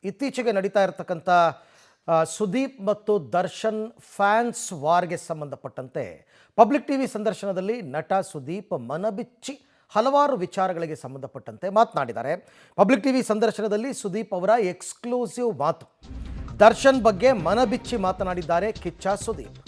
ಇತ್ತೀಚೆಗೆ ನಡೀತಾ ಇರತಕ್ಕಂಥ ಸುದೀಪ್ ಮತ್ತು ದರ್ಶನ್ ಫ್ಯಾನ್ಸ್ ವಾರ್ಗೆ ಸಂಬಂಧಪಟ್ಟಂತೆ ಪಬ್ಲಿಕ್ ಟಿವಿ ಸಂದರ್ಶನದಲ್ಲಿ ನಟ ಸುದೀಪ್ ಮನಬಿಚ್ಚಿ ಹಲವಾರು ವಿಚಾರಗಳಿಗೆ ಸಂಬಂಧಪಟ್ಟಂತೆ ಮಾತನಾಡಿದ್ದಾರೆ. ಪಬ್ಲಿಕ್ ಟಿವಿ ಸಂದರ್ಶನದಲ್ಲಿ ಸುದೀಪ್ ಅವರ ಎಕ್ಸ್ಕ್ಲೂಸಿವ್ ಮಾತು. ದರ್ಶನ್ ಬಗ್ಗೆ ಮನಬಿಚ್ಚಿ ಮಾತನಾಡಿದ್ದಾರೆ ಕಿಚ್ಚ ಸುದೀಪ್.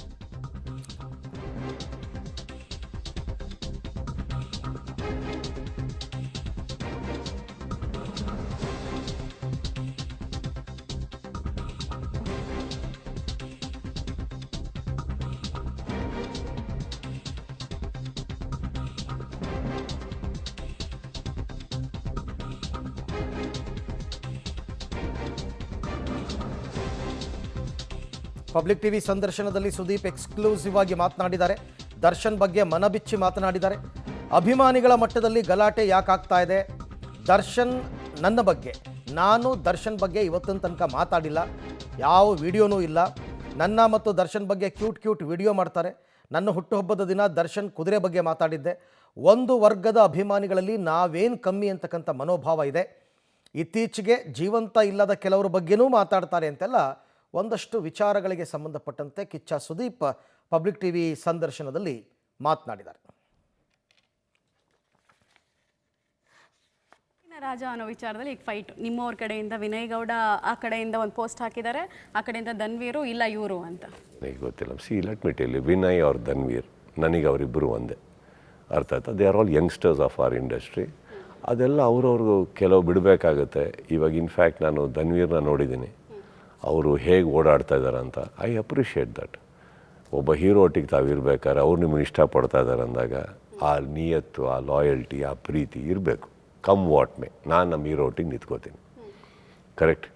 ಪಬ್ಲಿಕ್ ಟಿವಿ ಸಂದರ್ಶನದಲ್ಲಿ ಸುದೀಪ್ ಎಕ್ಸ್ಕ್ಲೂಸಿವ್ ಆಗಿ ಮಾತನಾಡಿದ್ದಾರೆ. ದರ್ಶನ್ ಬಗ್ಗೆ ಮನಬಿಚ್ಚಿ ಮಾತನಾಡಿದ್ದಾರೆ. ಅಭಿಮಾನಿಗಳ ಮಟ್ಟದಲ್ಲಿ ಗಲಾಟೆ ಯಾಕಾಗ್ತಾ ಇದೆ? ದರ್ಶನ್ ನನ್ನ ಬಗ್ಗೆ, ನಾನು ದರ್ಶನ್ ಬಗ್ಗೆ ಇವತ್ತಿನ ತನಕ ಮಾತಾಡಿಲ್ಲ, ಯಾವ ವಿಡಿಯೋನೂ ಇಲ್ಲ. ನನ್ನ ಮತ್ತು ದರ್ಶನ್ ಬಗ್ಗೆ ಕ್ಯೂಟ್ ವಿಡಿಯೋ ಮಾಡ್ತಾರೆ. ನನ್ನ ಹುಟ್ಟುಹಬ್ಬದ ದಿನ ದರ್ಶನ್ ಕುದುರೆ ಬಗ್ಗೆ ಮಾತಾಡಿದ್ದೆ. ಒಂದು ವರ್ಗದ ಅಭಿಮಾನಿಗಳಲ್ಲಿ ನಾವೇನು ಕಮ್ಮಿ ಅಂತಕ್ಕಂಥ ಮನೋಭಾವ ಇದೆ. ಇತ್ತೀಚೆಗೆ ಜೀವಂತ ಇಲ್ಲದ ಕೆಲವರ ಬಗ್ಗೆನೂ ಮಾತಾಡ್ತಾರೆ ಅಂತೆಲ್ಲ ಒಂದಷ್ಟು ವಿಚಾರಗಳಿಗೆ ಸಂಬಂಧಪಟ್ಟಂತೆ ಕಿಚ್ಚ ಸುದೀಪ್ ಪಬ್ಲಿಕ್ ಟಿವಿ ಸಂದರ್ಶನದಲ್ಲಿ ಮಾತನಾಡಿದ್ದಾರೆ. ರಾಜ ಅನ್ನೋ ವಿಚಾರದಲ್ಲಿ ಈಗ ಫೈಟ್ ನಿಮ್ಮವ್ರ ಕಡೆಯಿಂದ ವಿನಯ್ ಗೌಡ ಆ ಕಡೆಯಿಂದ ಒಂದು ಪೋಸ್ಟ್ ಹಾಕಿದ್ದಾರೆ, ಆ ಕಡೆಯಿಂದ ಧನ್ವೀರು ಇಲ್ಲ ಇವರು ಅಂತ ನನಗೆ ಗೊತ್ತಿಲ್ಲ. Let me tell you, Vinay ಅವ್ರ ಧನ್ವೀರ್ ನನಗೆ ಅವರಿಬ್ಬರು ಒಂದೇ. ಅರ್ಥ ಆಯ್ತಾ? They are all youngsters of our industry. ಅದೆಲ್ಲ ಅವ್ರವ್ರಿಗೂ ಕೆಲವು ಬಿಡಬೇಕಾಗತ್ತೆ. ಇವಾಗ ಇನ್ಫ್ಯಾಕ್ಟ್ ನಾನು ಧನ್ವೀರ್ನ ನೋಡಿದ್ದೀನಿ, ಅವರು ಹೇಗೆ ಓಡಾಡ್ತಾ ಇದ್ದಾರೆ ಅಂತ. I appreciate that. ಒಬ್ಬ ಹೀರೋ ಒಟ್ಟಿಗೆ ತಾವಿರ್ಬೇಕಾದ್ರೆ ಅವ್ರು ನಿಮ್ಮನ್ನು ಇಷ್ಟಪಡ್ತಾ ಇದ್ದಾರೆ ಅಂದಾಗ ಆ ನಿಯತ್ತು, ಆ ಲಾಯಲ್ಟಿ, ಆ ಪ್ರೀತಿ ಇರಬೇಕು. ಕಮ್ ವಾಟ್ ಮೇ, ನಾನು ನಮ್ಮ ಹೀರೋ ಒಟ್ಟಿಗೆ ನಿಂತ್ಕೋತೀನಿ. ಕರೆಕ್ಟ್.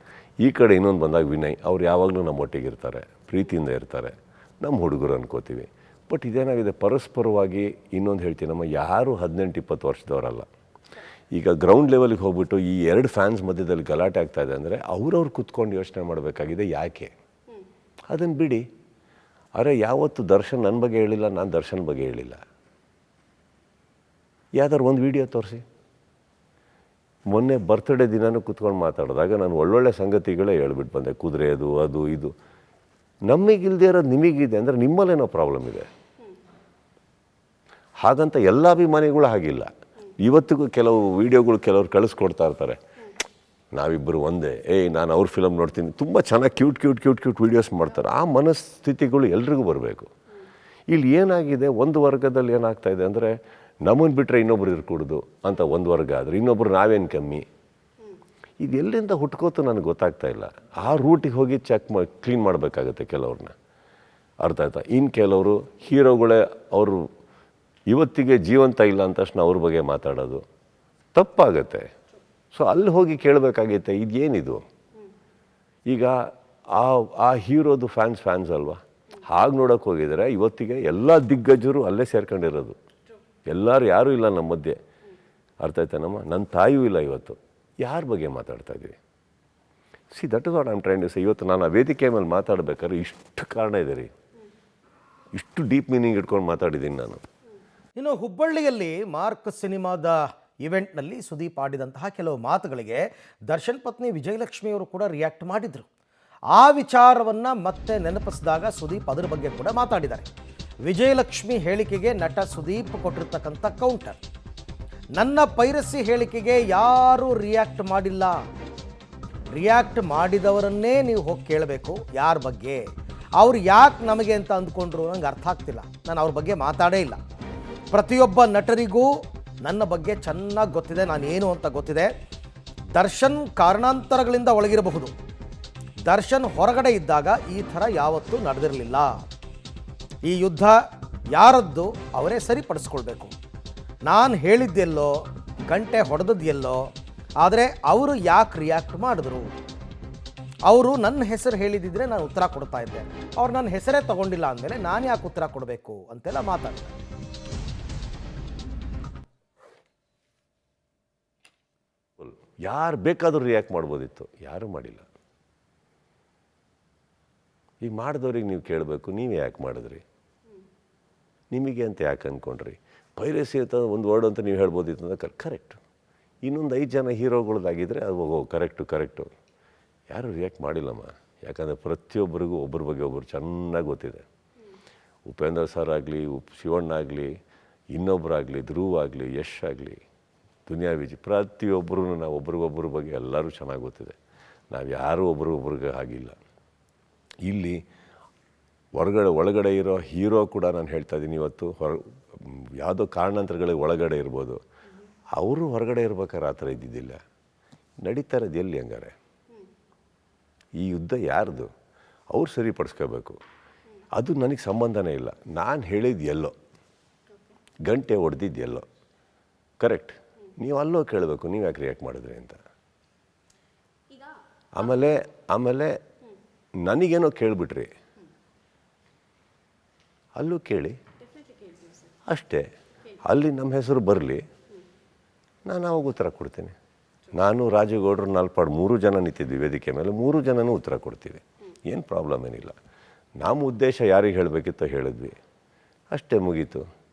ಈ ಕಡೆ ಇನ್ನೊಂದು ಬಂದಾಗ ವಿನಯ್ ಅವ್ರು ಯಾವಾಗಲೂ ನಮ್ಮ ಒಟ್ಟಿಗೆ ಇರ್ತಾರೆ, ಪ್ರೀತಿಯಿಂದ ಇರ್ತಾರೆ, ನಮ್ಮ ಹುಡುಗರು ಅನ್ಕೋತೀವಿ. ಬಟ್ ಇದೇನಾಗಿದೆ, ಪರಸ್ಪರವಾಗಿ ಇನ್ನೊಂದು ಹೇಳ್ತೀನಿ, ನಮ್ಮ ಯಾರು 18-20 ವರ್ಷದವರಲ್ಲ. ಈಗ ಗ್ರೌಂಡ್ ಲೆವೆಲ್ಗೆ ಹೋಗ್ಬಿಟ್ಟು ಈ ಎರಡು ಫ್ಯಾನ್ಸ್ ಮಧ್ಯದಲ್ಲಿ ಗಲಾಟೆ ಆಗ್ತಾ ಇದೆ ಅಂದರೆ ಅವ್ರವ್ರು ಕುತ್ಕೊಂಡು ಯೋಚನೆ ಮಾಡಬೇಕಾಗಿದೆ, ಯಾಕೆ ಅದನ್ನು ಬಿಡಿ. ಅರೆ ಯಾವತ್ತು ದರ್ಶನ್ ನನ್ನ ಬಗ್ಗೆ ಹೇಳಿಲ್ಲ, ನಾನು ದರ್ಶನ್ ಬಗ್ಗೆ ಹೇಳಿಲ್ಲ. ಯಾವ್ದಾರು ಒಂದು ವಿಡಿಯೋ ತೋರಿಸಿ. ಮೊನ್ನೆ ಬರ್ತ್ಡೇ ದಿನನೂ ಕುತ್ಕೊಂಡು ಮಾತಾಡಿದಾಗ ನಾನು ಒಳ್ಳೊಳ್ಳೆ ಸಂಗತಿಗಳೇ ಹೇಳ್ಬಿಟ್ಟು ಬಂದೆ. ಕುದುರೆದು ಅದು ಇದು ನಮಗಿಲ್ಲದೆ ಇರೋದು ನಿಮಗಿದೆ ಅಂದರೆ ನಿಮ್ಮಲ್ಲೇನೋ ಪ್ರಾಬ್ಲಮ್ ಇದೆ. ಹಾಗಂತ ಎಲ್ಲ ಅಭಿಮಾನಿಗಳು ಹಾಗಿಲ್ಲ. ಇವತ್ತಿಗೂ ಕೆಲವು ವೀಡಿಯೋಗಳು ಕೆಲವ್ರು ಕಳಿಸ್ಕೊಡ್ತಾ ಇರ್ತಾರೆ, ನಾವಿಬ್ಬರು ಒಂದೇ, ನಾನು ಅವ್ರ ಫಿಲಮ್ ನೋಡ್ತೀನಿ, ತುಂಬ ಚೆನ್ನಾಗಿ ಕ್ಯೂಟ್ ವೀಡಿಯೋಸ್ ಮಾಡ್ತಾರೆ. ಆ ಮನಸ್ಥಿತಿಗಳು ಎಲ್ರಿಗೂ ಬರಬೇಕು. ಇಲ್ಲಿ ಏನಾಗಿದೆ, ಒಂದು ವರ್ಗದಲ್ಲಿ ಏನಾಗ್ತಾಯಿದೆ ಅಂದರೆ ನಮ್ಮನ್ನು ಬಿಟ್ಟರೆ ಇನ್ನೊಬ್ರು ಇರ್ಕೂಡ್ದು ಅಂತ ಒಂದು ವರ್ಗ ಆದರೆ ಇನ್ನೊಬ್ರು ನಾವೇನು ಕಮ್ಮಿ. ಇದು ಎಲ್ಲಿಂದ ಹುಟ್ಕೋತು ನನಗೆ ಗೊತ್ತಾಗ್ತಾ ಇಲ್ಲ. ಆ ರೂಟಿಗೆ ಹೋಗಿ ಕ್ಲೀನ್ ಮಾಡಬೇಕಾಗತ್ತೆ ಕೆಲವ್ರನ್ನ. ಅರ್ಥ ಆಯ್ತಾ? ಇನ್ನು ಕೆಲವರು ಹೀರೋಗಳೇ ಅವರು ಇವತ್ತಿಗೆ ಜೀವಂತ ಇಲ್ಲ ಅಂದ ತಕ್ಷಣ ಅವ್ರ ಬಗ್ಗೆ ಮಾತಾಡೋದು ತಪ್ಪಾಗತ್ತೆ. ಸೊ ಅಲ್ಲಿ ಹೋಗಿ ಕೇಳಬೇಕಾಗೈತೆ, ಇದೇನಿದು? ಈಗ ಆ ಹೀರೋದು ಫ್ಯಾನ್ಸ್ ಅಲ್ವಾ? ಹಾಗೆ ನೋಡೋಕೆ ಹೋಗಿದರೆ ಇವತ್ತಿಗೆ ಎಲ್ಲ ದಿಗ್ಗಜರು ಅಲ್ಲೇ ಸೇರ್ಕೊಂಡಿರೋದು. ಎಲ್ಲರೂ ಯಾರೂ ಇಲ್ಲ ನಮ್ಮ ಮಧ್ಯೆ. ಅರ್ಥ ಆಯ್ತಾ? ನನ್ನ ತಾಯಿಯೂ ಇಲ್ಲ. ಇವತ್ತು ಯಾರ ಬಗ್ಗೆ ಮಾತಾಡ್ತಾ ಇದ್ದೀವಿ? That is what I am trying to say. ಇವತ್ತು ನಾನು ಆ ವೇದಿಕೆ ಮೇಲೆ ಮಾತಾಡ್ಬೇಕಾದ್ರೆ ಇಷ್ಟು ಕಾರಣ ಇದೆ ರೀ, ಇಷ್ಟು ಡೀಪ್ ಮೀನಿಂಗ್ ಇಟ್ಕೊಂಡು ಮಾತಾಡಿದ್ದೀನಿ ನಾನು. ಇನ್ನು ಹುಬ್ಬಳ್ಳಿಯಲ್ಲಿ ಮಾರ್ಕ್ ಸಿನಿಮಾದ ಇವೆಂಟ್ನಲ್ಲಿ ಸುದೀಪ್ ಆಡಿದಂತಹ ಕೆಲವು ಮಾತುಗಳಿಗೆ ದರ್ಶನ್ ಪತ್ನಿ ವಿಜಯಲಕ್ಷ್ಮಿಯವರು ಕೂಡ ರಿಯಾಕ್ಟ್ ಮಾಡಿದರು. ಆ ವಿಚಾರವನ್ನು ಮತ್ತೆ ನೆನಪಿಸಿದಾಗ ಸುದೀಪ್ ಅದರ ಬಗ್ಗೆ ಕೂಡ ಮಾತಾಡಿದ್ದಾರೆ. ವಿಜಯಲಕ್ಷ್ಮಿ ಹೇಳಿಕೆಗೆ ನಟ ಸುದೀಪ್ ಕೊಟ್ಟಿರ್ತಕ್ಕಂಥ ಕೌಂಟರ್, ನನ್ನ ಪೈರಸಿ ಹೇಳಿಕೆಗೆ ಯಾರೂ ರಿಯಾಕ್ಟ್ ಮಾಡಿಲ್ಲ, ರಿಯಾಕ್ಟ್ ಮಾಡಿದವರನ್ನೇ ನೀವು ಹೋಗಿ ಕೇಳಬೇಕು ಯಾರ ಬಗ್ಗೆ, ಅವ್ರು ಯಾಕೆ ನಮಗೆ ಅಂತ ಅಂದ್ಕೊಂಡ್ರು ನಂಗೆ ಅರ್ಥ ಆಗ್ತಿಲ್ಲ. ನಾನು ಅವ್ರ ಬಗ್ಗೆ ಮಾತಾಡೇ ಇಲ್ಲ. ಪ್ರತಿಯೊಬ್ಬ ನಟರಿಗೂ ನನ್ನ ಬಗ್ಗೆ ಚೆನ್ನಾಗಿ ಗೊತ್ತಿದೆ, ನಾನೇನು ಅಂತ ಗೊತ್ತಿದೆ. ದರ್ಶನ್ ಕಾರಣಾಂತರಗಳಿಂದ ಒಳಗಿರಬಹುದು, ದರ್ಶನ್ ಹೊರಗಡೆ ಇದ್ದಾಗ ಈ ಥರ ಯಾವತ್ತೂ ನಡೆದಿರಲಿಲ್ಲ. ಈ ಯುದ್ಧ ಯಾರದ್ದು ಅವರೇ ಸರಿಪಡಿಸ್ಕೊಳ್ಬೇಕು. ನಾನು ಹೇಳಿದ್ದೆಲ್ಲೋ, ಗಂಟೆ ಹೊಡೆದದ್ದೆಲ್ಲೋ, ಆದರೆ ಅವರು ಯಾಕೆ ರಿಯಾಕ್ಟ್ ಮಾಡಿದ್ರು? ಅವರು ನನ್ನ ಹೆಸರು ಹೇಳಿದಿದ್ರೆ ನಾನು ಉತ್ತರ ಕೊಡ್ತಾ ಇದ್ದೆ, ಅವ್ರು ನನ್ನ ಹೆಸರೇ ತಗೊಂಡಿಲ್ಲ ಅಂದಮೇಲೆ ನಾನು ಯಾಕೆ ಉತ್ತರ ಕೊಡಬೇಕು ಅಂತೆಲ್ಲ ಮಾತಾಡ್ತಾರೆ. ಯಾರು ಬೇಕಾದರೂ ರಿಯಾಕ್ಟ್ ಮಾಡ್ಬೋದಿತ್ತು, ಯಾರೂ ಮಾಡಿಲ್ಲ. ಈಗ ಮಾಡಿದವ್ರಿಗೆ ನೀವು ಕೇಳಬೇಕು, ನೀವು ಯಾಕೆ ಮಾಡಿದ್ರಿ, ನಿಮಗೆ ಅಂತ ಯಾಕೆ ಅಂದ್ಕೊಂಡ್ರಿ? ಪೈರಸಿ ಅಂತ ಒಂದು ವರ್ಡ್ ಅಂತ ನೀವು ಹೇಳ್ಬೋದಿತ್ತು ಅಂದರೆ ಕರೆಕ್ಟ್. ಇನ್ನೊಂದು 5 ಜನ ಹೀರೋಗಳದ್ದಾಗಿದ್ದರೆ ಅದು ಕರೆಕ್ಟು. ಯಾರೂ ರಿಯಾಕ್ಟ್ ಮಾಡಿಲ್ಲಮ್ಮ. ಯಾಕಂದರೆ ಪ್ರತಿಯೊಬ್ಬರಿಗೂ ಒಬ್ಬರ ಬಗ್ಗೆ ಒಬ್ಬರು ಚೆನ್ನಾಗಿ ಗೊತ್ತಿದೆ. ಉಪೇಂದ್ರ ಸರ್ ಆಗಲಿ, ಶಿವಣ್ಣ ಆಗಲಿ, ಇನ್ನೊಬ್ಬರಾಗಲಿ, ಧ್ರುವ್ ಆಗಲಿ, ಯಶ್ ಆಗಲಿ, ದುನಿಯಾ ವಿಜಯ್, ಪ್ರತಿಯೊಬ್ಬರೂ ನಾವು ಒಬ್ರಿಗೊಬ್ಬರ ಬಗ್ಗೆ ಎಲ್ಲರೂ ಚೆನ್ನಾಗಿ ಗೊತ್ತಿದೆ. ನಾವು ಯಾರೂ ಒಬ್ರಿಗೊಬ್ರಿಗೆ ಆಗಿಲ್ಲ. ಇಲ್ಲಿ ಒಳಗಡೆ ಇರೋ ಹೀರೋ ಕೂಡ ನಾನು ಹೇಳ್ತಾ ಇದ್ದೀನಿ, ಇವತ್ತು ಯಾವುದೋ ಕಾರಣಾಂತರಗಳಿಗೆ ಒಳಗಡೆ ಇರ್ಬೋದು, ಅವರು ಹೊರಗಡೆ ಇರ್ಬೇಕಾದ್ರೆ ಆ ಥರ ಇದ್ದಿದ್ದಿಲ್ಲ. ನಡೀತಾ ಇರೋದು ಎಲ್ಲಿ ಹಂಗಾರೆ? ಈ ಯುದ್ಧ ಯಾರ್ದು? ಅವ್ರು ಸರಿಪಡಿಸ್ಕೋಬೇಕು. ಅದು ನನಗೆ ಸಂಬಂಧನೇ ಇಲ್ಲ. ನಾನು ಹೇಳಿದ್ದು ಎಲ್ಲೋ, ಗಂಟೆ ಹೊಡೆದಿದ್ದು ಎಲ್ಲೋ, ಕರೆಕ್ಟ್. ನೀವು ಅಲ್ಲೋ ಕೇಳಬೇಕು, ನೀವು ಯಾಕೆ ರಿಯಾಕ್ಟ್ ಮಾಡಿದ್ರಿ ಅಂತ. ಆಮೇಲೆ ನನಗೇನೋ ಕೇಳಿಬಿಟ್ರಿ, ಅಲ್ಲೂ ಕೇಳಿ ಅಷ್ಟೇ. ಅಲ್ಲಿ ನಮ್ಮ ಹೆಸರು ಬರಲಿ, ನಾನು ಅವಾಗ ಉತ್ತರ ಕೊಡ್ತೀನಿ. ನಾನು ರಾಜೇಗೌಡರು, ನಾಲ್ಪಾಡು 3 ಜನ ನಿಂತಿದ್ವಿ ವೇದಿಕೆ ಮೇಲೆ, 3 ಜನನೂ ಉತ್ತರ ಕೊಡ್ತೀವಿ. ಏನು ಪ್ರಾಬ್ಲಮ್ ಏನಿಲ್ಲ. ನಮ್ಮ ಉದ್ದೇಶ ಯಾರಿಗೆ ಹೇಳಬೇಕಿತ್ತೋ ಹೇಳಿದ್ವಿ, ಅಷ್ಟೇ, ಮುಗೀತು.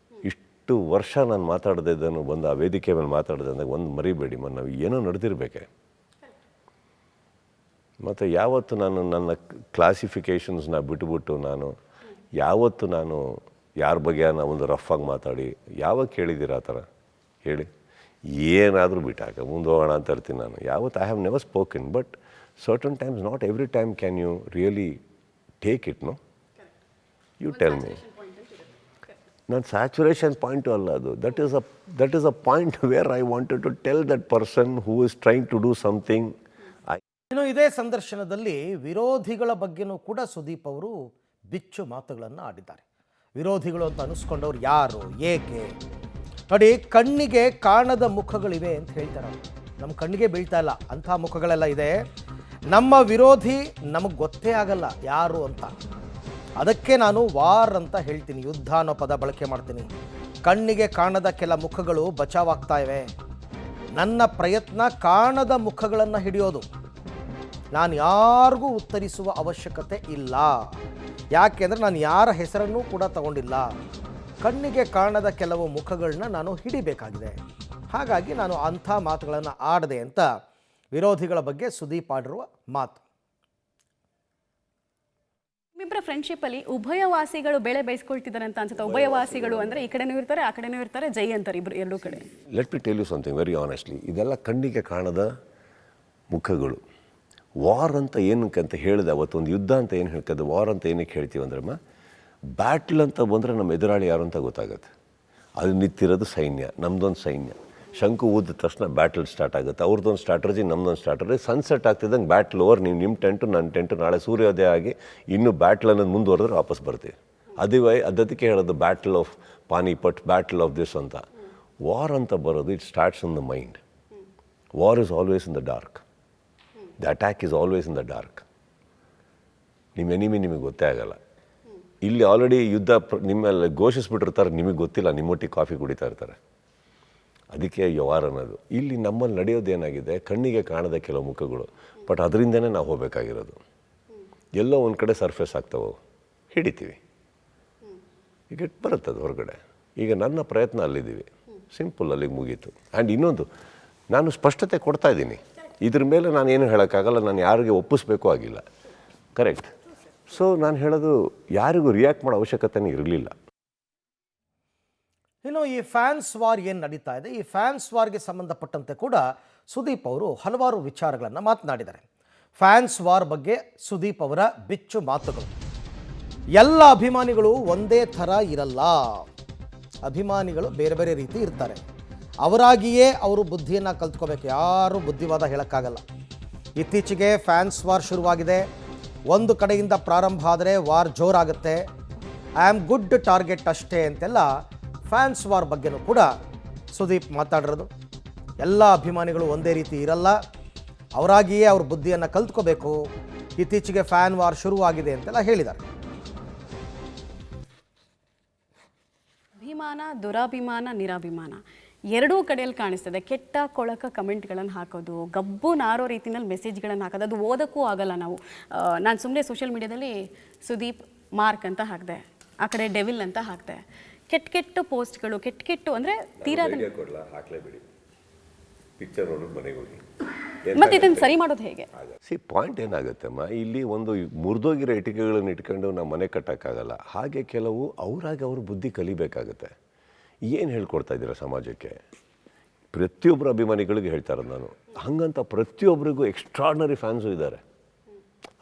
ಇಷ್ಟು ವರ್ಷ ನಾನು ಮಾತಾಡದಿದ್ದನ್ನು ಬಂದು ಆ ವೇದಿಕೆ ಮೇಲೆ ಮಾತಾಡಿದೆ ಅಂದಾಗ ಒಂದು ಮರಿಬೇಡಿ, ನಾವು ಏನೋ ನಡೆದಿರ್ಬೇಕೆ. ಮತ್ತು ಯಾವತ್ತು ನಾನು ನನ್ನ ಕ್ಲಾಸಿಫಿಕೇಷನ್ಸ್ನ ಬಿಟ್ಬಿಟ್ಟು ಯಾವತ್ತು ನಾನು ಯಾರ ಬಗ್ಗೆ ಒಂದು ರಫಾಗಿ ಮಾತಾಡಿ ಯಾವಾಗ ಕೇಳಿದ್ದೀರ ಆ ಥರ ಹೇಳಿ? ಏನಾದರೂ ಬಿಟ್ಟಾಕ ಮುಂದೆ ಹೋಗೋಣ ಅಂತ ಇರ್ತೀನಿ ನಾನು. ಯಾವತ್ತು I have never spoken, but certain times, not every time can you really take it. No, you tell me. ನನ್ನ ಸ್ಯಾಚುರೇಷನ್ ಪಾಯಿಂಟು ಅಲ್ಲ ಅದು. That is a point where I wanted to tell that person who is trying to do something. ಇನ್ನು ಇದೇ ಸಂದರ್ಶನದಲ್ಲಿ ವಿರೋಧಿಗಳ ಬಗ್ಗೆನೂ ಕೂಡ ಸುದೀಪ್ ಅವರು ಬಿಚ್ಚು ಮಾತುಗಳನ್ನು ಆಡಿದ್ದಾರೆ. ವಿರೋಧಿಗಳು ಅಂತ ಅನಿಸ್ಕೊಂಡವ್ರು ಯಾರು, ಏಕೆ? ನೋಡಿ, ಕಣ್ಣಿಗೆ ಕಾಣದ ಮುಖಗಳಿವೆ ಅಂತ ಹೇಳ್ತಾರೆ. ನಮ್ಮ ಕಣ್ಣಿಗೆ ಬೀಳ್ತಾ ಇಲ್ಲ ಅಂಥ ಮುಖಗಳೆಲ್ಲ ಇದೆ. ನಮ್ಮ ವಿರೋಧಿ ನಮಗೆ ಗೊತ್ತೇ ಆಗಲ್ಲ ಯಾರು ಅಂತ. ಅದಕ್ಕೆ ನಾನು ವಾರ್ ಅಂತ ಹೇಳ್ತೀನಿ, ಯುದ್ಧ ಅನ್ನೋ ಪದ ಬಳಕೆ ಮಾಡ್ತೀನಿ. ಕಣ್ಣಿಗೆ ಕಾಣದ ಕೆಲ ಮುಖಗಳು ಬಚಾವಾಗ್ತಾ ಇವೆ. ನನ್ನ ಪ್ರಯತ್ನ ಕಾಣದ ಮುಖಗಳನ್ನು ಹಿಡಿಯೋದು. ನಾನು ಯಾರಿಗೂ ಉತ್ತರಿಸುವ ಅವಶ್ಯಕತೆ ಇಲ್ಲ. ಯಾಕೆಂದರೆ ನಾನು ಯಾರ ಹೆಸರನ್ನೂ ಕೂಡ ತಗೊಂಡಿಲ್ಲ. ಕಣ್ಣಿಗೆ ಕಾಣದ ಕೆಲವು ಮುಖಗಳನ್ನ ನಾನು ಹಿಡಿಬೇಕಾಗಿದೆ. ಹಾಗಾಗಿ ನಾನು ಅಂಥ ಮಾತುಗಳನ್ನು ಆಡದೆ ಅಂತ ವಿರೋಧಿಗಳ ಬಗ್ಗೆ ಸುದೀಪ್ ಆಡಿರುವ ಮಾತು. ನಿಮ್ಮಿಬ್ಬರ ಫ್ರೆಂಡ್ಶಿಪ್ಪಲ್ಲಿ ಉಭಯವಾಸಿಗಳು ಬೆಳೆ ಬಯಸ್ಕೊಳ್ತಿದ್ದಾರೆ ಅಂತ ಅನ್ಸುತ್ತೆ. ಉಭಯವಾಸಿಗಳು ಅಂದರೆ ಈ ಕಡೆನೂ ಇರ್ತಾರೆ, ಆ ಕಡೆನೂ ಇರ್ತಾರೆ, ಜೈ ಅಂತಾರೆ ಇಬ್ಬರು, ಎರಡೂ ಕಡೆ. Let me tell you something very honestly. ಇದೆಲ್ಲ ಕಣ್ಣಿಗೆ ಕಾಣದ ಮುಖಗಳು. ವಾರ್ ಅಂತ ಏನಕ್ಕೆ ಅಂತ ಹೇಳಿದೆ ಅವತ್ತು, ಒಂದು ಯುದ್ಧ ಅಂತ ಏನು ಹೇಳ್ತದೆ, ವಾರ್ ಅಂತ ಏನಕ್ಕೆ ಹೇಳ್ತೀವಿ ಅಂದ್ರಮ್ಮ, ಬ್ಯಾಟ್ಲ್ ಅಂತ ಬಂದರೆ ನಮ್ಮ ಎದುರಾಳಿ ಯಾರು ಅಂತ ಗೊತ್ತಾಗುತ್ತೆ. ಅದು ನಿಂತಿರೋದು ಸೈನ್ಯ, ನಮ್ಮದೊಂದು ಸೈನ್ಯ. ಶಂಕು ಊದಿದ ತಕ್ಷಣ ಬ್ಯಾಟಲ್ ಸ್ಟಾರ್ಟ್ ಆಗುತ್ತೆ. ಅವ್ರದ್ದೊಂದು ಸ್ಟ್ರಾಟಜಿ, ನಮ್ಮದೊಂದು ಸ್ಟ್ರಾಟಜಿ. ಸನ್ಸೆಟ್ ಆಗ್ತಿದ್ದಂಗೆ ಬ್ಯಾಟ್ಲ್ ಓವರ್, ನೀವು ನಿಮ್ಮ ಟೆಂಟು ನನ್ನ ಟೆಂಟು, ನಾಳೆ ಸೂರ್ಯೋದಯ ಆಗಿ ಇನ್ನೂ ಬ್ಯಾಟ್ಲ್ ಅನ್ನೋದು ಮುಂದುವರೆದ್ರೆ ವಾಪಸ್ ಬರ್ತೀವಿ. ಅದಕ್ಕೆ ಹೇಳೋದು battle of Panipat, battle of this ಅಂತ. ವಾರ್ ಅಂತ ಬರೋದು, it starts in the mind. War is always in the dark. The attack is always in the dark. ನಿಮ್ಮ ಎನಿಮಿ ನಿಮಗೆ ಗೊತ್ತೇ ಆಗಲ್ಲ. ಇಲ್ಲಿ ಆಲ್ರೆಡಿ ಯುದ್ಧ ನಿಮ್ಮೆಲ್ಲ ಘೋಷಿಸ್ಬಿಟ್ಟಿರ್ತಾರೆ, ನಿಮಗೆ ಗೊತ್ತಿಲ್ಲ, ನಿಮ್ಮೊಟ್ಟಿಗೆ ಕಾಫಿ ಕುಡಿತಾ ಇರ್ತಾರೆ. ಅದಕ್ಕೆ ವಾರ್ ಅನ್ನೋದು. ಇಲ್ಲಿ ನಮ್ಮಲ್ಲಿ ನಡೆಯೋದೇನಾಗಿದೆ, ಕಣ್ಣಿಗೆ ಕಾಣದ ಕೆಲವು ಮುಖಗಳು, ಬಟ್ ಅದರಿಂದನೇ ನಾವು ಹೋಗಬೇಕಾಗಿರೋದು. ಎಲ್ಲೋ ಒಂದು ಕಡೆ ಸರ್ಫೇಸ್ ಆಗ್ತಾವೆ, ಹಿಡಿತೀವಿ, ಈಗ ಬರುತ್ತದು ಹೊರಗಡೆ. ಈಗ ನನ್ನ ಪ್ರಯತ್ನ ಅಲ್ಲಿದ್ದೀವಿ, ಸಿಂಪಲ್, ಅಲ್ಲಿಗೆ ಮುಗೀತು. ಆ್ಯಂಡ್ ಇನ್ನೊಂದು, ನಾನು ಸ್ಪಷ್ಟತೆ ಕೊಡ್ತಾ ಇದ್ದೀನಿ. ಇದ್ರ ಮೇಲೆ ನಾನು ಏನು ಹೇಳೋಕ್ಕಾಗಲ್ಲ, ನಾನು ಯಾರಿಗೆ ಒಪ್ಪಿಸ್ಬೇಕು ಆಗಿಲ್ಲ, ಕರೆಕ್ಟ್. ಸೊ ನಾನು ಹೇಳೋದು, ಯಾರಿಗೂ ರಿಯಾಕ್ಟ್ ಮಾಡೋ ಅವಶ್ಯಕತೆನೇ ಇರಲಿಲ್ಲ. ಇನ್ನು ಈ ಫ್ಯಾನ್ಸ್ ವಾರ್ ಏನು ನಡೀತಾ ಇದೆ, ಈ ಫ್ಯಾನ್ಸ್ ವಾರ್ಗೆ ಸಂಬಂಧಪಟ್ಟಂತೆ ಕೂಡ ಸುದೀಪ್ ಅವರು ಹಲವಾರು ವಿಚಾರಗಳನ್ನು ಮಾತನಾಡಿದ್ದಾರೆ. ಫ್ಯಾನ್ಸ್ ವಾರ್ ಬಗ್ಗೆ ಸುದೀಪ್ ಅವರ ಬಿಚ್ಚು ಮಾತುಗಳು. ಎಲ್ಲ ಅಭಿಮಾನಿಗಳು ಒಂದೇ ಥರ ಇರಲ್ಲ, ಅಭಿಮಾನಿಗಳು ಬೇರೆ ಬೇರೆ ರೀತಿ ಇರ್ತಾರೆ. ಅವರಾಗಿಯೇ ಅವರು ಬುದ್ಧಿಯನ್ನು ಕಲ್ತ್ಕೋಬೇಕು, ಯಾರೂ ಬುದ್ಧಿವಾದ ಹೇಳೋಕ್ಕಾಗಲ್ಲ. ಇತ್ತೀಚೆಗೆ ಫ್ಯಾನ್ಸ್ ವಾರ್ ಶುರುವಾಗಿದೆ. ಒಂದು ಕಡೆಯಿಂದ ಪ್ರಾರಂಭ ಆದರೆ ವಾರ್ ಜೋರಾಗುತ್ತೆ. ಐ ಆಮ್ ಗುಡ್ ಟಾರ್ಗೆಟ್ ಅಷ್ಟೇ ಅಂತೆಲ್ಲ ಫ್ಯಾನ್ಸ್ ವಾರ್ ಬಗ್ಗೆನೂ ಕೂಡ ಸುದೀಪ್ ಮಾತಾಡಿರೋದು. ಎಲ್ಲ ಅಭಿಮಾನಿಗಳು ಒಂದೇ ರೀತಿ ಇರಲ್ಲ, ಅವರಾಗಿಯೇ ಅವ್ರ ಬುದ್ಧಿಯನ್ನು ಕಲ್ತ್ಕೋಬೇಕು. ಇತ್ತೀಚೆಗೆ ಫ್ಯಾನ್ ವಾರ್ ಶುರುವಾಗಿದೆ ಅಂತೆಲ್ಲ ಹೇಳಿದ್ದಾರೆ. ಅಭಿಮಾನ, ದುರಾಭಿಮಾನ, ನಿರಾಭಿಮಾನ ಎರಡೂ ಕಡೆಯಲ್ಲಿ ಕಾಣಿಸ್ತದೆ. ಕೆಟ್ಟ ಕೊಳಕ ಕಮೆಂಟ್ಗಳನ್ನು ಹಾಕೋದು, ಗಬ್ಬು ನಾರೋ ರೀತಿಯಲ್ಲಿ ಮೆಸೇಜ್ಗಳನ್ನು ಹಾಕೋದು, ಅದು ಓದೋಕ್ಕೂ ಆಗಲ್ಲ. ನಾನು ಸುಮ್ಮನೆ ಸೋಷಿಯಲ್ ಮೀಡಿಯಾದಲ್ಲಿ ಸುದೀಪ್ ಮಾರ್ಕ್ ಅಂತ ಹಾಕಿದೆ, ಆ ಕಡೆ ಡೆವಿಲ್ ಅಂತ ಹಾಕಿದೆ. ಕೆಟ್ಟ ಪೋಸ್ಟ್ಗಳು, ಕೆಟ್ಟ ಅಂದರೆ ತೀರಾ ಹಾಕಲೇಬೇಡಿ. ಪಿಕ್ಚರ್ ನೋಡಿ ಮನೆಗೆ ಹೋಗಿ. ಮತ್ತೆ ಇದನ್ನ ಸರಿ ಮಾಡೋದು ಹೇಗೆ? ಪಾಯಿಂಟ್ ಏನಾಗುತ್ತಮ್ಮ, ಇಲ್ಲಿ ಒಂದು ಮುರಿದೋಗಿರೋ ಇಟಿಕೆಗಳನ್ನು ಇಟ್ಕೊಂಡು ನಾವು ಮನೆ ಕಟ್ಟೋಕ್ಕಾಗಲ್ಲ. ಹಾಗೆ ಕೆಲವು ಅವರಾಗಿ ಅವ್ರ ಬುದ್ಧಿ ಕಲಿಬೇಕಾಗತ್ತೆ. ಏನು ಹೇಳ್ಕೊಡ್ತಾ ಇದ್ದೀರಾ ಸಮಾಜಕ್ಕೆ? ಪ್ರತಿಯೊಬ್ಬರು ಅಭಿಮಾನಿಗಳಿಗೆ ಹೇಳ್ತಾ ಇರೋದು ನಾನು. ಹಾಗಂತ ಪ್ರತಿಯೊಬ್ಬರಿಗೂ ಎಕ್ಸ್ಟ್ರಾರ್ಡ್ನರಿ ಫ್ಯಾನ್ಸು ಇದ್ದಾರೆ.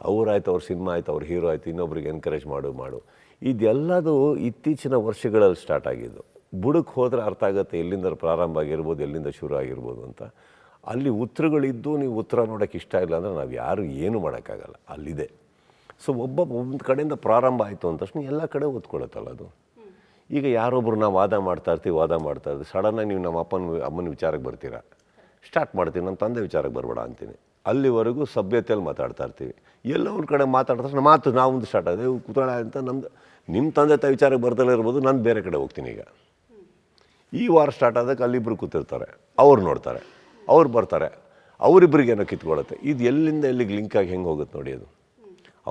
ಅವರಾಯ್ತು, ಅವ್ರ ಸಿನಿಮಾ ಆಯ್ತು, ಅವ್ರ ಹೀರೋ ಆಯಿತು, ಇನ್ನೊಬ್ರಿಗೆ ಎನ್ಕರೇಜ್ ಮಾಡು ಇದೆಲ್ಲದು ಇತ್ತೀಚಿನ ವರ್ಷಗಳಲ್ಲಿ ಸ್ಟಾರ್ಟ್ ಆಗಿದ್ದು. ಬುಡಕ್ಕೆ ಹೋದರೆ ಅರ್ಥ ಆಗುತ್ತೆ ಎಲ್ಲಿಂದ ಪ್ರಾರಂಭ ಆಗಿರ್ಬೋದು, ಎಲ್ಲಿಂದ ಶುರು ಆಗಿರ್ಬೋದು ಅಂತ. ಅಲ್ಲಿ ಉತ್ತರಗಳಿದ್ದು ನೀವು ಉತ್ತರ ನೋಡೋಕ್ಕೆ ಇಷ್ಟ ಇಲ್ಲ ಅಂದರೆ ನಾವು ಯಾರು ಏನೂ ಮಾಡೋಕ್ಕಾಗಲ್ಲ, ಅಲ್ಲಿದೆ. ಸೊ ಒಂದು ಕಡೆಯಿಂದ ಪ್ರಾರಂಭ ಆಯಿತು ಅಂದ ತಕ್ಷಣ ಎಲ್ಲ ಕಡೆ ಓದ್ಕೊಳತ್ತಲ್ಲ ಅದು. ಈಗ ಯಾರೊಬ್ಬರು ನಾವು ವಾದ ಮಾಡ್ತಾ ಇರ್ತೀವಿ, ಸಡನ್ನಾಗಿ ನೀವು ನಮ್ಮ ಅಮ್ಮನ ವಿಚಾರಕ್ಕೆ ಬರ್ತೀರಾ, ಸ್ಟಾರ್ಟ್ ಮಾಡ್ತೀನಿ, ನಮ್ಮ ತಂದೆ ವಿಚಾರಕ್ಕೆ ಬರಬೇಡ ಅಂತೀನಿ. ಅಲ್ಲಿವರೆಗೂ ಸಭ್ಯತೆಯಲ್ಲಿ ಮಾತಾಡ್ತಾ ಇರ್ತೀವಿ. ಎಲ್ಲ ಒಂದು ಕಡೆ ಮಾತಾಡ್ತಾ ಮಾತು ನಾವೊಂದು ಸ್ಟಾರ್ಟ್ ಆಗಿದೆ ಕೂತ್ಕೊಳ್ಳ ಅಂತ. ನಿಮ್ಮ ತಂದೆ ತಾಯಿ ವಿಚಾರಕ್ಕೆ ಬರ್ತಲೇ ಇರ್ಬೋದು, ನಾನು ಬೇರೆ ಕಡೆ ಹೋಗ್ತೀನಿ. ಈಗ ಈ ವಾರ ಸ್ಟಾರ್ಟ್ ಆದಾಗ ಅಲ್ಲಿಬ್ಬರು ಕೂತಿರ್ತಾರೆ, ಅವ್ರು ನೋಡ್ತಾರೆ, ಅವ್ರು ಬರ್ತಾರೆ, ಅವರಿಬ್ಬರಿಗೇನೋ ಕಿತ್ಕೊಳ್ಳುತ್ತೆ. ಇದು ಎಲ್ಲಿಂದ ಎಲ್ಲಿಗೆ ಲಿಂಕಾಗಿ ಹೆಂಗೆ ಹೋಗುತ್ತೆ ನೋಡಿ. ಅದು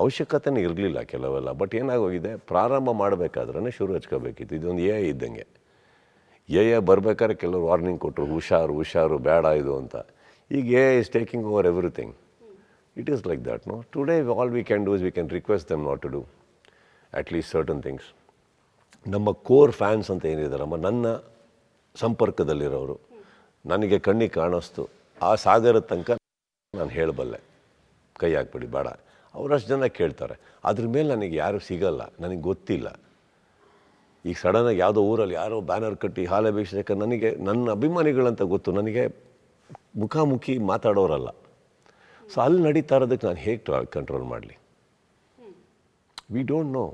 ಅವಶ್ಯಕತೆನೇ ಇರಲಿಲ್ಲ ಕೆಲವೆಲ್ಲ. ಬಟ್ ಏನಾಗೋಗಿದೆ, ಪ್ರಾರಂಭ ಮಾಡಬೇಕಾದ್ರೆ ಶುರು ಹಚ್ಕೋಬೇಕಿತ್ತು. ಇದೊಂದು ಇದ್ದಂಗೆ ಬರಬೇಕಾದ್ರೆ ಕೆಲವರು ವಾರ್ನಿಂಗ್ ಕೊಟ್ಟರು, ಹುಷಾರು ಬೇಡ ಇದು ಅಂತ. ಈಗ is taking over everything. It is like that. No, today all we can do is we can request them not to do at least certain things. ನಮ್ಮ ಕೋರ್ ಫ್ಯಾನ್ಸ್ ಅಂತ ಏನಿದಾರಮ್ಮ, ನನ್ನ ಸಂಪರ್ಕದಲ್ಲಿರೋರು, ನನಗೆ ಕಣ್ಣಿಗೆ ಕಾಣಿಸ್ತು ಆ ಸಾಗರದ ತನಕ ನಾನು ಹೇಳಬಲ್ಲೆ, ಕೈ ಹಾಕ್ಬಿಡಿ ಬೇಡ. ಅವರಷ್ಟು ಜನ ಕೇಳ್ತಾರೆ. ಅದ್ರ ಮೇಲೆ ನನಗೆ ಯಾರೂ ಸಿಗಲ್ಲ, ನನಗೆ ಗೊತ್ತಿಲ್ಲ. ಈಗ ಸಡನ್ನಾಗಿ ಯಾವುದೋ ಊರಲ್ಲಿ ಯಾರೋ ಬ್ಯಾನರ್ ಕಟ್ಟಿ ಹಾಲಭಿಷೇಕ, ನನಗೆ ನನ್ನ ಅಭಿಮಾನಿಗಳಂತ ಗೊತ್ತು, ನನಗೆ ಮುಖಾಮುಖಿ ಮಾತಾಡೋರಲ್ಲ. ಸೊ ಅಲ್ಲಿ ನಡೀತಾ ಇರೋದಕ್ಕೆ ನಾನು ಹೇಗೆ ಕಂಟ್ರೋಲ್ ಮಾಡಲಿ? We don't know.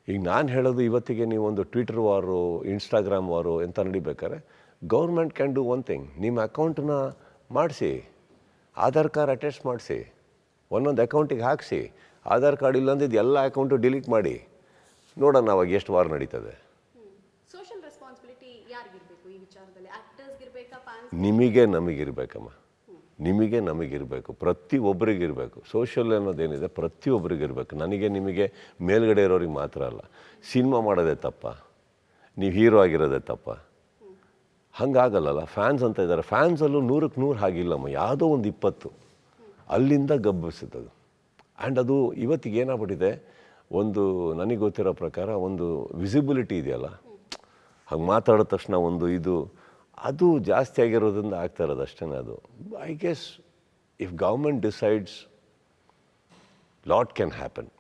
ಈಗ ನಾನು ಹೇಳೋದು, ಇವತ್ತಿಗೆ ನೀವೊಂದು ಟ್ವಿಟರ್ ವಾರು, ಇನ್ಸ್ಟಾಗ್ರಾಮ್ ವಾರು ಎಂತ ನಡಿಬೇಕಾದ್ರೆ government can do one thing. ನಿಮ್ಮ ಅಕೌಂಟನ್ನ ಮಾಡಿಸಿ, ಆಧಾರ್ ಕಾರ್ಡ್ ಅಟ್ಯಾಚ್ ಮಾಡಿಸಿ, ಒಂದೊಂದು ಅಕೌಂಟಿಗೆ ಹಾಕಿಸಿ. ಆಧಾರ್ ಕಾರ್ಡ್ ಇಲ್ಲಾಂದಿದ್ದು ಎಲ್ಲ ಅಕೌಂಟು ಡಿಲೀಟ್ ಮಾಡಿ ನೋಡೋಣ ಅವಾಗ ಎಷ್ಟು ವಾರ ನಡೀತದೆ. ಸೋಷಿಯಲ್ ರೆಸ್ಪಾನ್ಸಿಬಿಲಿಟಿ ಯಾರಿಗಿರಬೇಕು ಈ ವಿಚಾರದಲ್ಲಿ? ಆಕ್ಟರ್ಸ್ಗಿರಬೇಕಾ, ಫ್ಯಾನ್ಸ್? ನಿಮಗೆ ನಮಗಿರ್ಬೇಕಮ್ಮ, ನಿಮಗೆ ನಮಗಿರಬೇಕು, ಪ್ರತಿಯೊಬ್ಬರಿಗಿರಬೇಕು. ಸೋಷಿಯಲ್ ಅನ್ನೋದೇನಿದೆ ಪ್ರತಿಯೊಬ್ಬರಿಗಿರಬೇಕು. ನನಗೆ ನಿಮಗೆ ಮೇಲ್ಗಡೆ ಇರೋರಿಗೆ ಮಾತ್ರ ಅಲ್ಲ. ಸಿನಿಮಾ ಮಾಡೋದೇ ತಪ್ಪ, ನೀವು ಹೀರೋ ಆಗಿರೋದೇ ತಪ್ಪ? ಹಂಗಾಗಲ್ಲಲ್ಲ. ಫ್ಯಾನ್ಸ್ ಅಂತ ಇದ್ದಾರೆ, ಫ್ಯಾನ್ಸಲ್ಲೂ 100ಕ್ಕೆ 100 ಹಾಗಿಲ್ಲಮ್ಮ, ಯಾವುದೋ ಒಂದು 20 ಅಲ್ಲಿಂದ ಗಬ್ಬಿಸುತ್ತದು. ಆ್ಯಂಡ್ ಅದು ಇವತ್ತಿಗೆ ಏನಾಗ್ಬಿಟ್ಟಿದೆ, ಒಂದು ನನಗೆ ಗೊತ್ತಿರೋ ಪ್ರಕಾರ ಒಂದು ವಿಸಿಬಿಲಿಟಿ ಇದೆಯಲ್ಲ, ಹಾಗೆ ಮಾತಾಡಿದ ತಕ್ಷಣ ಒಂದು ಅದು ಜಾಸ್ತಿ ಆಗಿರೋದ್ರಿಂದ ಆಗ್ತಾ ಇರೋದು ಅಷ್ಟೇ. ಅದು I guess if government decides lot can happen.